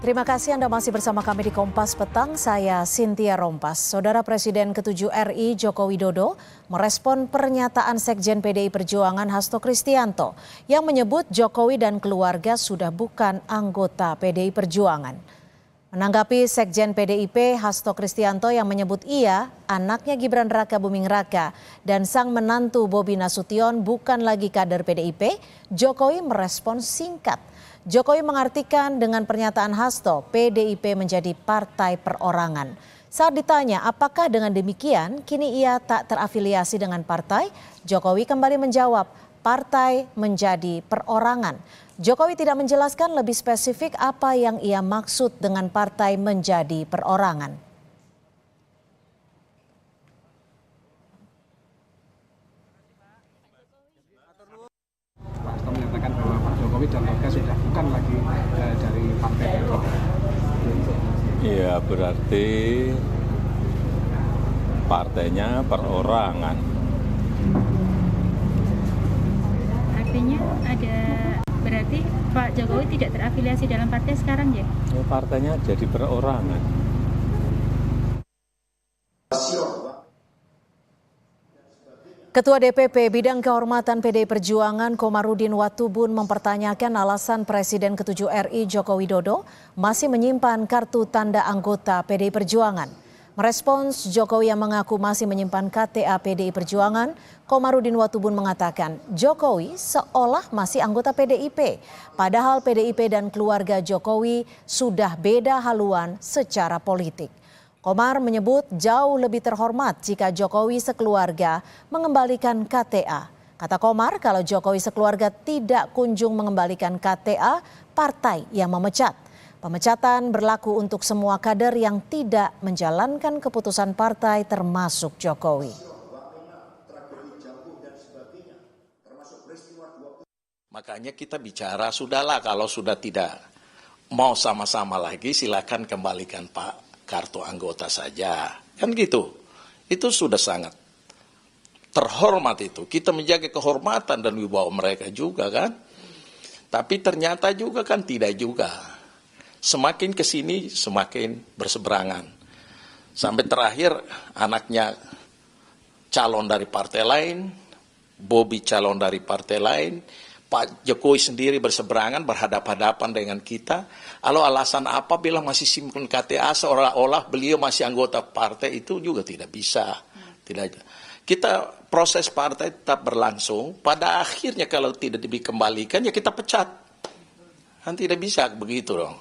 Terima kasih Anda masih bersama kami di Kompas Petang, saya Cynthia Rompas. Saudara Presiden ke-7 RI Joko Widodo merespon pernyataan Sekjen PDI Perjuangan Hasto Kristianto yang menyebut Jokowi dan keluarga sudah bukan anggota PDI Perjuangan. Menanggapi Sekjen PDIP Hasto Kristianto yang menyebut ia, anaknya Gibran Raka Buming Raka dan sang menantu Bobi Nasution bukan lagi kader PDIP, Jokowi merespon singkat. Jokowi mengartikan dengan pernyataan Hasto, PDIP menjadi partai perorangan. Saat ditanya apakah dengan demikian kini ia tak terafiliasi dengan partai, Jokowi kembali menjawab, partai menjadi perorangan. Jokowi tidak menjelaskan lebih spesifik apa yang ia maksud dengan partai menjadi perorangan. Hasto menyatakan bahwa Pak Jokowi dan keluarga sudah bukan lagi dari partai PDIP. Iya, berarti partainya perorangan. Artinya berarti Pak Jokowi tidak terafiliasi dalam partai sekarang ya? Partainya jadi perorangan. Ketua DPP Bidang Kehormatan PDI Perjuangan Komarudin Watubun mempertanyakan alasan Presiden ke-7 RI Joko Widodo masih menyimpan kartu tanda anggota PDI Perjuangan. Merespons Jokowi yang mengaku masih menyimpan KTA PDI Perjuangan, Komarudin Watubun mengatakan Jokowi seolah masih anggota PDIP, padahal PDIP dan keluarga Jokowi sudah beda haluan secara politik. Komar menyebut jauh lebih terhormat jika Jokowi sekeluarga mengembalikan KTA. Kata Komar, kalau Jokowi sekeluarga tidak kunjung mengembalikan KTA, partai yang memecat. Pemecatan berlaku untuk semua kader yang tidak menjalankan keputusan partai termasuk Jokowi. Makanya kita bicara, sudahlah kalau sudah tidak mau sama-sama lagi silakan kembalikan Pak kartu anggota saja, kan gitu. Itu sudah sangat terhormat itu. Kita menjaga kehormatan dan wibawa mereka juga kan. Tapi ternyata juga kan tidak juga. Semakin kesini semakin berseberangan. Sampai terakhir anaknya calon dari partai lain, Bobi calon dari partai lain, Pak Jokowi sendiri berseberangan, berhadapan-hadapan dengan kita. Lalu alasan apa bilang masih simpan KTA seolah-olah beliau masih anggota partai, itu juga tidak bisa. Kita proses partai tetap berlangsung. Pada akhirnya kalau tidak dikembalikan ya kita pecat. Kan tidak bisa begitu dong.